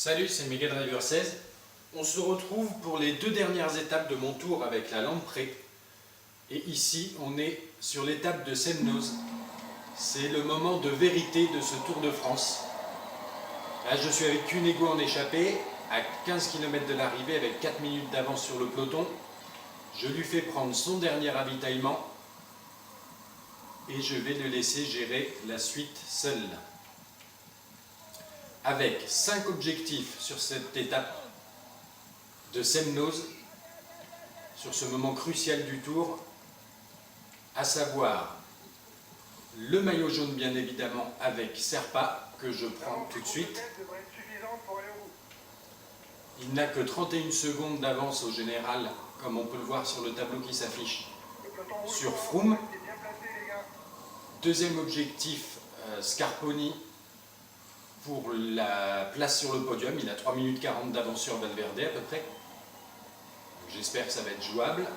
Salut, c'est Mega Driver 16. On se retrouve pour les deux dernières étapes de mon tour avec la Lamprey. Et ici, on est sur l'étape de Semnoz. C'est le moment de vérité de ce Tour de France. Là, je suis avec Cunego en échappée, à 15 km de l'arrivée, avec 4 minutes d'avance sur le peloton. Je lui fais prendre son dernier ravitaillement et je vais le laisser gérer la suite seul. Avec 5 objectifs sur cette étape de Semnoz, sur ce moment crucial du tour, à savoir le maillot jaune bien évidemment avec Serpa, que je prends tout de suite. Il n'a que 31 secondes d'avance au général, comme on peut le voir sur le tableau qui s'affiche sur Froome. Deuxième objectif, Scarponi pour la place sur le podium. Il a 3 minutes 40 d'avance sur Valverde à peu près. J'espère que ça va être jouable.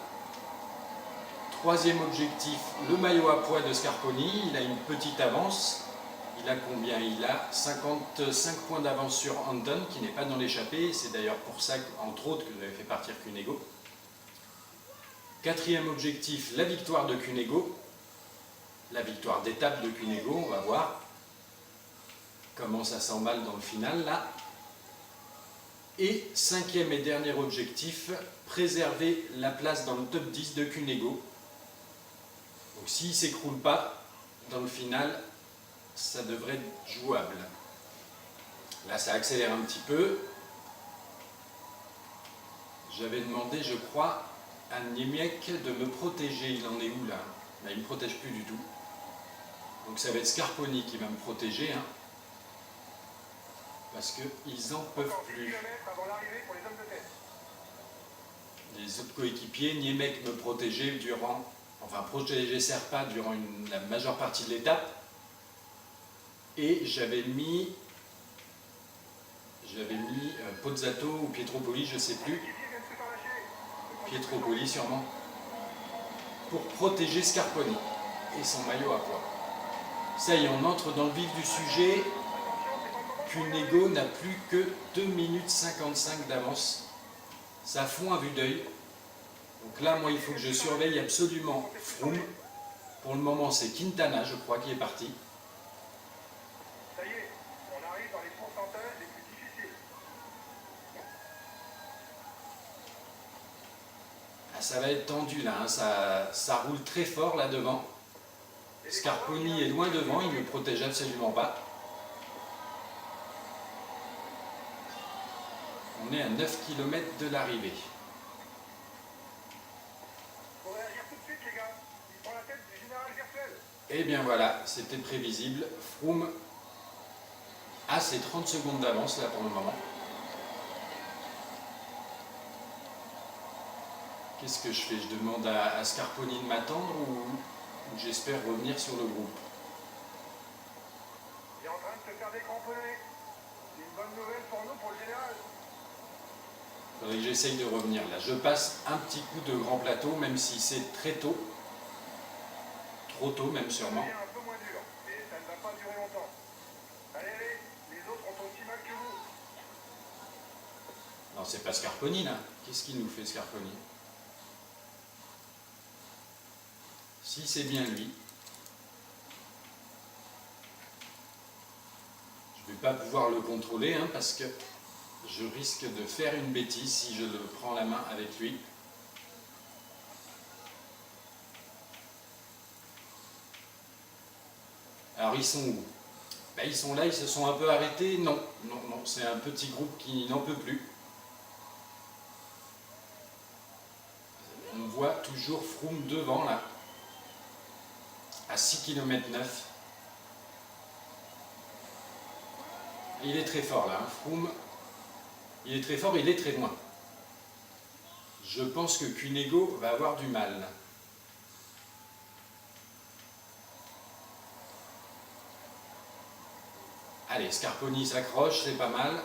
Troisième objectif, le maillot à poids de Scarponi. Il a une petite avance. Il a combien? Il a 55 points d'avance sur Anton, qui n'est pas dans l'échappée. C'est d'ailleurs pour ça, entre autres, que j'avais fait partir Cunego. Quatrième objectif, la victoire de Cunego. La victoire d'étape de Cunego, on va voir comment ça s'emballe dans le final là. Et cinquième et dernier objectif, préserver la place dans le top 10 de Cunego. Donc s'il ne s'écroule pas dans le final, ça devrait être jouable. Là ça accélère un petit peu. J'avais demandé, je crois, à Niemek de me protéger. Il en est où là? Là il ne me protège plus du tout. Donc ça va être Scarponi qui va me protéger. Parce qu'ils n'en peuvent plus. Les autres coéquipiers, Niemek me protégeait protéger Serpa durant la majeure partie de l'étape. Et j'avais mis Pozzato ou Pietropoli, je ne sais plus. Pietropoli sûrement. Pour protéger Scarponi et son maillot à poids. Ça y est, on entre dans le vif du sujet. Cunego n'a plus que 2 minutes 55 d'avance. Ça fond à vue d'œil. Donc là, moi, il faut que je surveille absolument Froome. Pour le moment, c'est Quintana, je crois, qui est parti. Ça y est, on arrive dans les pourcentages les plus difficiles. Ah, ça va être tendu là, hein. Ça roule très fort là devant. Scarponi est loin devant, il ne me protège absolument pas. On est à 9 km de l'arrivée. Faut réagir tout de suite, les gars. Il prend la tête du général virtuel. Et bien voilà, c'était prévisible. Froome a ses 30 secondes d'avance là pour le moment. Qu'est-ce que je fais? Je demande à Scarponi de m'attendre ou j'espère revenir sur le groupe? Il est en train de se faire décramponner. C'est une bonne nouvelle pour nous, pour le général. Il faudrait que j'essaye de revenir là. Je passe un petit coup de grand plateau, même si c'est très tôt. Trop tôt même sûrement. C'est un peu moins dur, mais ça ne va pas durer longtemps. Allez, les autres ont aussi mal que vous. Non, c'est pas Scarponi là. Qu'est-ce qu'il nous fait Scarponi? Si c'est bien lui. Je ne vais pas pouvoir le contrôler parce que je risque de faire une bêtise si je le prends la main avec lui. Alors ils sont où? Ils sont là, ils se sont un peu arrêtés. Non, c'est un petit groupe qui n'en peut plus. On voit toujours Froome devant là, à 6 km 9. Il est très fort là, Froome. Il est très fort, il est très loin. Je pense que Cunego va avoir du mal. Allez, Scarponi s'accroche, c'est pas mal.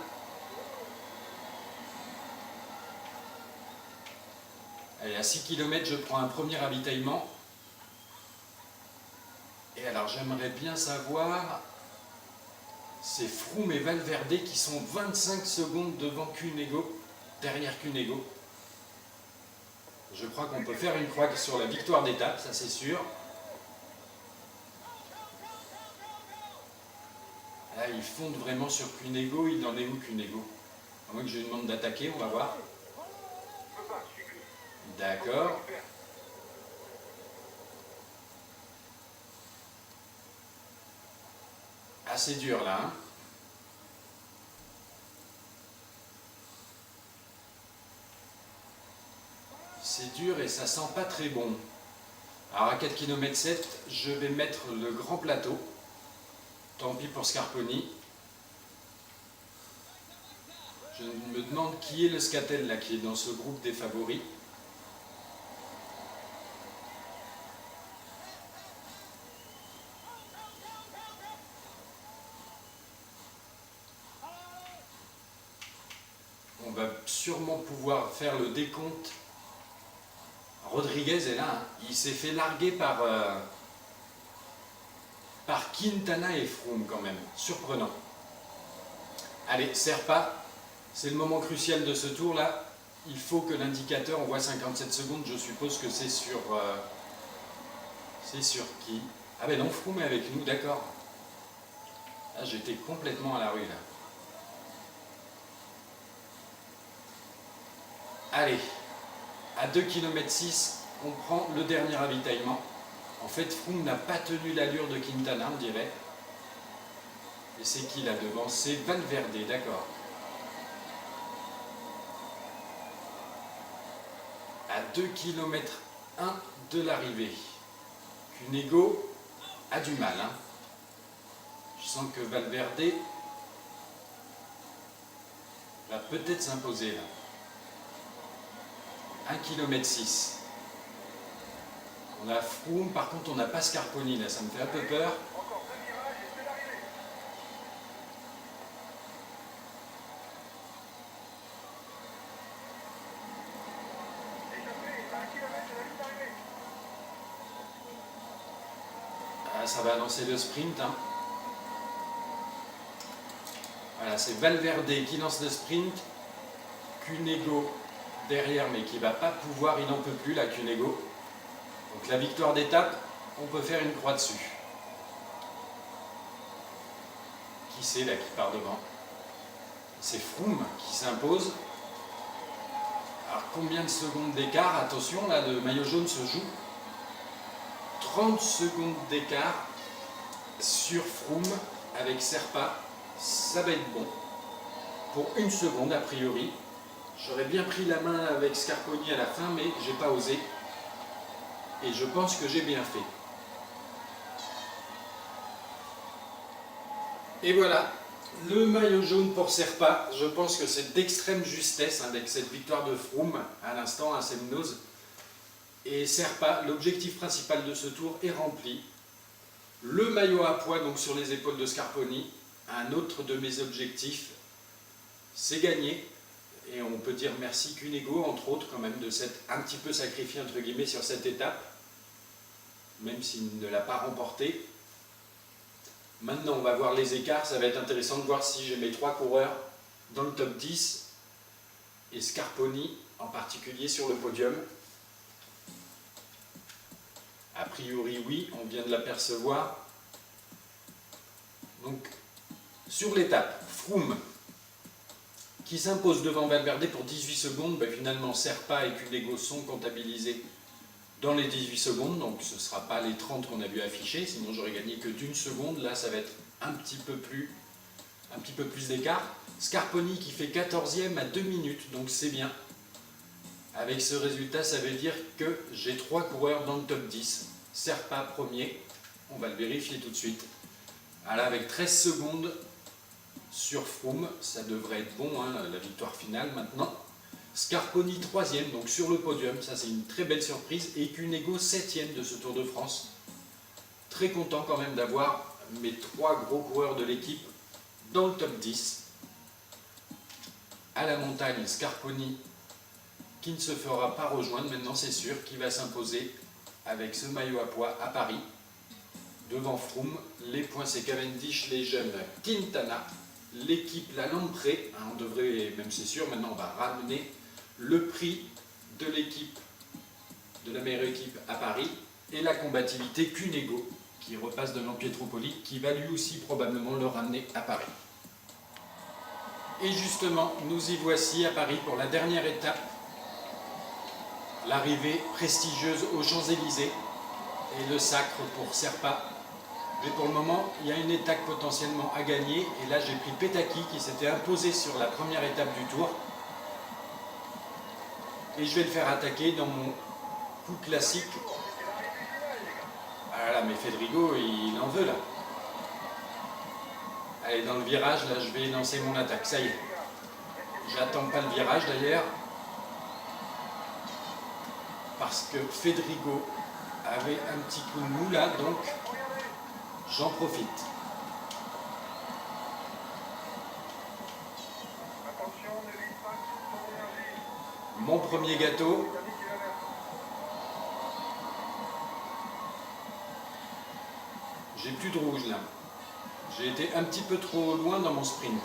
Allez, à 6 km, je prends un premier ravitaillement. Et alors, j'aimerais bien savoir C'est Froome et Valverde qui sont 25 secondes devant Cunego, derrière Cunego. Je crois qu'on peut faire une croix sur la victoire d'étape, ça c'est sûr. Là, il fonde vraiment sur Cunego. Il en est où, Cunego? À moins que je lui demande d'attaquer, on va voir. D'accord. Assez dur là. Hein. C'est dur et ça sent pas très bon. Alors à 4 km 7, je vais mettre le grand plateau. Tant pis pour Scarponi. Je me demande qui est le Scatel là, qui est dans ce groupe des favoris. On va sûrement pouvoir faire le décompte. Rodriguez est là, hein. Il s'est fait larguer par Quintana et Froome quand même, surprenant. Allez, Serpa, c'est le moment crucial de ce tour là. Il faut que l'indicateur envoie 57 secondes, je suppose que c'est sur... c'est sur qui? Ah ben non, Froome est avec nous, d'accord. Ah, j'étais complètement à la rue là. Allez, à 2 km 6, on prend le dernier ravitaillement. En fait, Froome n'a pas tenu l'allure de Quintana, on dirait. Et c'est qui là devant? C'est Valverde, d'accord. À 2 km 1 de l'arrivée. Cunego a du mal. Hein. Je sens que Valverde va peut-être s'imposer là. 1 km 6. On a Froome, par contre on n'a pas Scarponi là, ça me fait un peu peur. Encore 2 virages et c'est l'arrivée. Échappé, à 1 km de la ligne d'arrivée. Ah, ça va annoncer le sprint. Hein. Voilà, c'est Valverde qui lance le sprint. Cunego derrière, mais qui ne va pas pouvoir, il n'en peut plus là, Cunego. Donc la victoire d'étape, on peut faire une croix dessus. Qui c'est là qui part devant? C'est Froome qui s'impose. Alors combien de secondes d'écart? Attention, là le maillot jaune se joue. 30 secondes d'écart sur Froome avec Serpa. Ça va être bon. Pour 1 seconde a priori. J'aurais bien pris la main avec Scarponi à la fin, mais j'ai pas osé. Et je pense que j'ai bien fait. Et voilà, le maillot jaune pour Serpa. Je pense que c'est d'extrême justesse avec cette victoire de Froome à l'instant à Semnoz. Et Serpa, l'objectif principal de ce tour est rempli. Le maillot à poids donc sur les épaules de Scarponi. Un autre de mes objectifs, c'est gagné. Et on peut dire merci Cunego, entre autres, quand même, de s'être un petit peu sacrifié, entre guillemets, sur cette étape, même s'il ne l'a pas remporté. Maintenant, on va voir les écarts. Ça va être intéressant de voir si j'ai mes 3 coureurs dans le top 10 et Scarponi, en particulier, sur le podium. A priori, oui, on vient de l'apercevoir. Donc, sur l'étape, Froome, qui s'impose devant Valverde pour 18 secondes, ben finalement Serpa et Cunego sont comptabilisés dans les 18 secondes, donc ce ne sera pas les 30 qu'on a vu afficher, sinon j'aurais gagné que d'1 seconde, là ça va être un petit peu plus d'écart. Scarponi qui fait 14e à 2 minutes, donc c'est bien. Avec ce résultat, ça veut dire que j'ai 3 coureurs dans le top 10. Serpa premier, on va le vérifier tout de suite. Voilà, avec 13 secondes sur Froome, ça devrait être bon, hein, la victoire finale maintenant. Scarponi 3e, donc sur le podium, ça c'est une très belle surprise. Et Cunego 7e de ce Tour de France. Très content quand même d'avoir mes 3 gros coureurs de l'équipe dans le top 10. À la montagne, Scarponi qui ne se fera pas rejoindre maintenant, c'est sûr, qui va s'imposer avec ce maillot à poids à Paris. Devant Froome, les points c'est Cavendish, les jeunes Quintana, l'équipe La Lamprey, hein, on devrait, même c'est sûr, maintenant on va ramener le prix de l'équipe, de la meilleure équipe à Paris, et la combativité Cunego, qui repasse devant Pietropoli, qui va lui aussi probablement le ramener à Paris. Et justement, nous y voici à Paris pour la dernière étape, l'arrivée prestigieuse aux Champs-Élysées et le sacre pour Serpa. Mais pour le moment, il y a une étape potentiellement à gagner. Et là, j'ai pris Petaki qui s'était imposé sur la première étape du tour. Et je vais le faire attaquer dans mon coup classique. Ah là, mais Fedrigo, il en veut là. Allez, dans le virage, là, je vais lancer mon attaque. Ça y est. J'attends pas le virage d'ailleurs. Parce que Fedrigo avait un petit coup de mou là, donc j'en profite. Mon premier gâteau. J'ai plus de rouge là. J'ai été un petit peu trop loin dans mon sprint.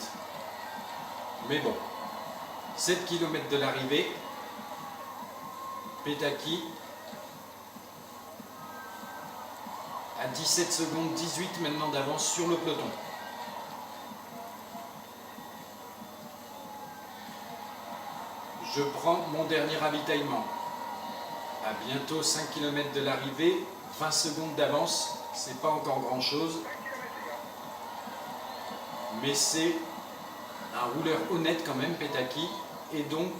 Mais bon. 7 km de l'arrivée. Petaki. À 17 secondes 18 maintenant d'avance sur le peloton. Je prends mon dernier ravitaillement. À bientôt 5 km de l'arrivée, 20 secondes d'avance, c'est pas encore grand chose. Mais c'est un rouleur honnête quand même, Petaki. Et donc,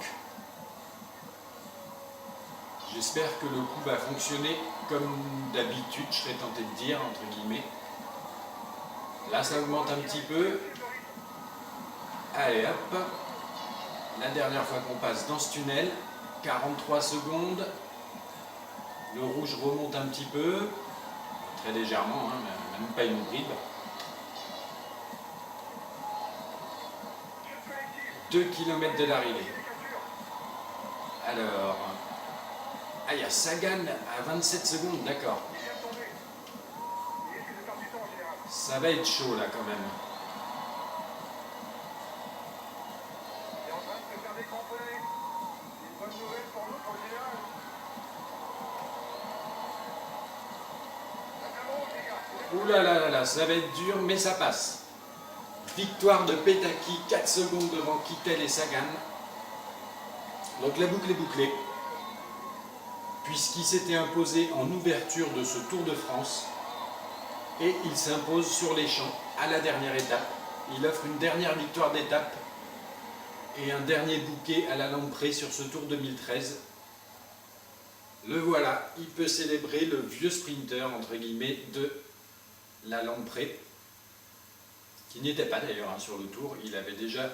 j'espère que le coup va fonctionner comme d'habitude, je serais tenté de dire, entre guillemets. Là, ça augmente un petit peu. Allez, hop. La dernière fois qu'on passe dans ce tunnel, 43 secondes. Le rouge remonte un petit peu, très légèrement, hein, même pas une bride. 2 km de l'arrivée. Alors, ah, il y a Sagan à 27 secondes, d'accord. Ça va être chaud là quand même. Ouh là là là là, ça va être dur, mais ça passe. Victoire de Petaki, 4 secondes devant Kittel et Sagan. Donc la boucle est bouclée, puisqu'il s'était imposé en ouverture de ce Tour de France. Et il s'impose sur les champs à la dernière étape. Il offre une dernière victoire d'étape et un dernier bouquet à la Lamprey sur ce Tour 2013. Le voilà, il peut célébrer le vieux sprinter, entre guillemets, de la Lamprey, qui n'y était pas d'ailleurs hein, sur le Tour, il avait déjà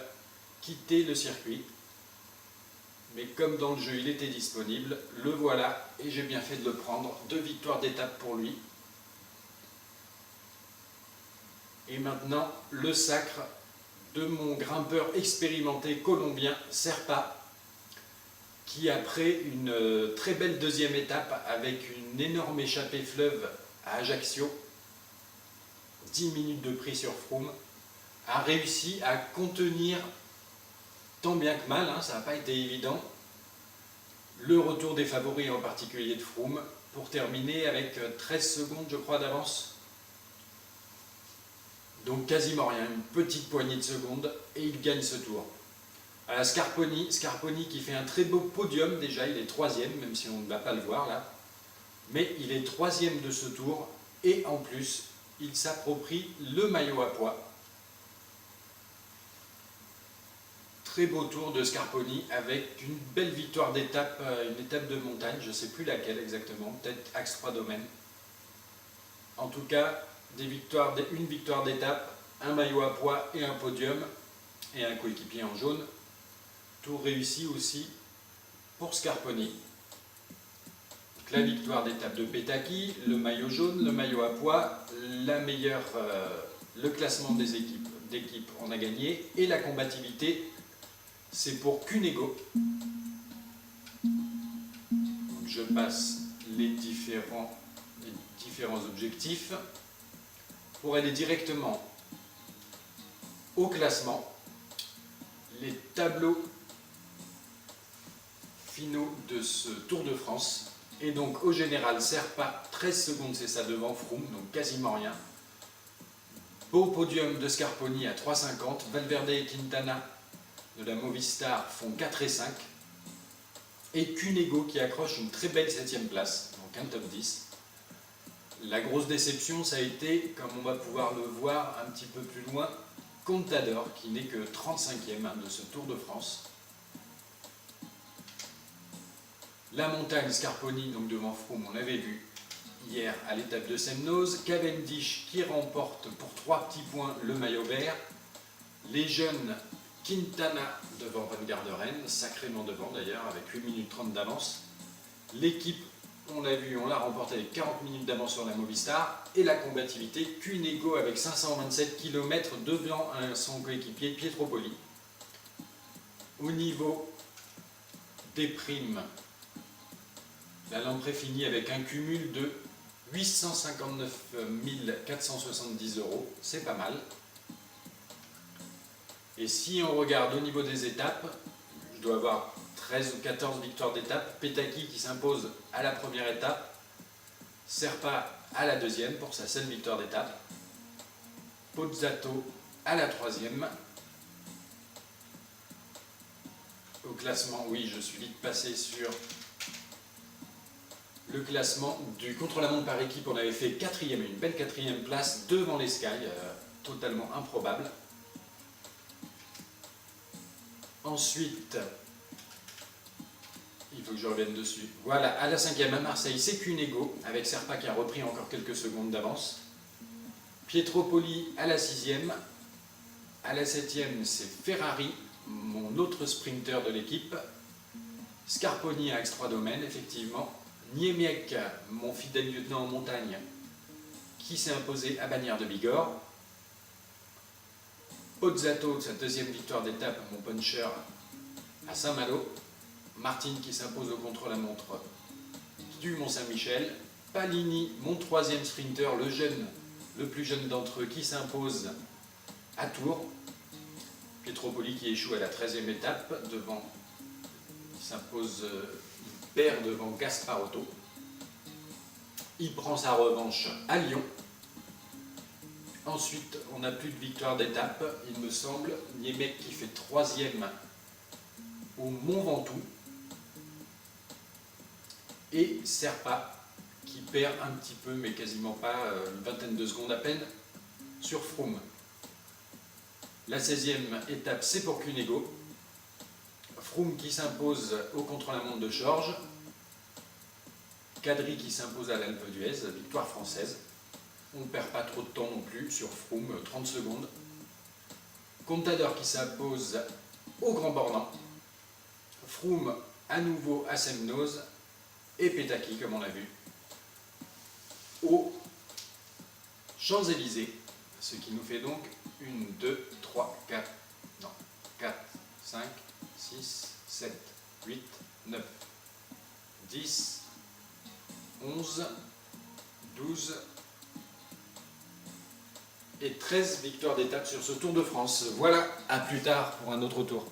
quitté le circuit. Mais comme dans le jeu il était disponible, le voilà, et j'ai bien fait de le prendre. 2 victoires d'étape pour lui. Et maintenant, le sacre de mon grimpeur expérimenté colombien, Serpa, qui après une très belle deuxième étape avec une énorme échappée fleuve à Ajaccio, 10 minutes de prix sur Froome, a réussi à contenir, tant bien que mal, hein, ça n'a pas été évident, le retour des favoris, en particulier de Froome, pour terminer avec 13 secondes, je crois, d'avance. Donc quasiment rien, une petite poignée de secondes, et il gagne ce tour. Scarponi qui fait un très beau podium, déjà il est 3e, même si on ne va pas le voir là. Mais il est 3e de ce tour, et en plus, il s'approprie le maillot à pois. Très beau tour de Scarponi avec une belle victoire d'étape, une étape de montagne, je ne sais plus laquelle exactement, peut-être Axe 3 Domaines. En tout cas, une victoire d'étape, un maillot à pois et un podium, et un coéquipier en jaune. Tour réussi aussi pour Scarponi. Donc, la victoire d'étape de Petaki, le maillot jaune, le maillot à pois, le classement des d'équipes on a gagné, et la combativité, c'est pour Cunego. Donc, je passe les différents objectifs. pour aller directement au classement. Les tableaux finaux de ce Tour de France. Et donc au général, Serpa, 13 secondes, c'est ça devant Froome, donc quasiment rien. Beau podium de Scarponi à 3,50. Valverde et Quintana de la Movistar font 4 et 5. Et Cunego qui accroche une très belle 7ème place, donc un top 10. La grosse déception, ça a été, comme on va pouvoir le voir un petit peu plus loin, Contador, qui n'est que 35e de ce Tour de France. La montagne Scarponi, donc devant Froome, on l'avait vu hier à l'étape de Semnoz. Cavendish qui remporte pour 3 petits points le maillot vert. Les jeunes Quintana devant Van Garderen, sacrément devant d'ailleurs, avec 8 minutes 30 d'avance. L'équipe, on l'a vu, on l'a remporté avec 40 minutes d'avance sur la Movistar. Et la combativité, Cunego avec 527 km devant son coéquipier Pietropoli. Au niveau des primes, la Lamprey finit avec un cumul de 859 470 €, c'est pas mal. Et si on regarde au niveau des étapes, je dois avoir 13 ou 14 victoires d'étape. Petaki qui s'impose à la première étape, Serpa à la deuxième pour sa seule victoire d'étape, Pozzato à la troisième. Au classement, oui, je suis vite passé sur le classement du contre-la-montre par équipe. On avait fait 4e, une belle 4e place devant les Sky, totalement improbable. Ensuite, il faut que je revienne dessus. Voilà, à la 5e à Marseille, c'est Cunego, avec Serpa qui a repris encore quelques secondes d'avance. Pietropoli à la 6e. À la 7e, c'est Ferrari, mon autre sprinter de l'équipe. Scarponi à Axe-3 Domaines, effectivement. Niemiec, mon fidèle lieutenant en montagne, qui s'est imposé à Bagnères de Bigorre. Pozzato, sa deuxième victoire d'étape, mon puncher, à Saint-Malo. Martin qui s'impose au contre-la-montre du Mont-Saint-Michel. Palini, mon troisième sprinter, le plus jeune d'entre eux, qui s'impose à Tours. Pietropoli qui échoue à la 13e étape, il s'impose, il perd devant Gasparotto. Il prend sa revanche à Lyon. Ensuite, on n'a plus de victoire d'étape, il me semble. Niemiec qui fait 3e au Mont Ventoux. Et Serpa qui perd un petit peu, mais quasiment pas, une vingtaine de secondes à peine, sur Froome. La 16e étape, c'est pour Cunego. Froome qui s'impose au contre-la-montre de Georges. Kadri qui s'impose à l'Alpe d'Huez, victoire française. On ne perd pas trop de temps non plus sur Froome, 30 secondes. Contador qui s'impose au Grand Bornand. Froome à nouveau à Semnoz. Et Petaki, comme on l'a vu, aux Champs-Élysées. Ce qui nous fait donc 1, 2, 3, 4, 5, 6, 7, 8, 9, 10, 11, 12 et 13 victoires d'étape sur ce Tour de France. Voilà, à plus tard pour un autre tour.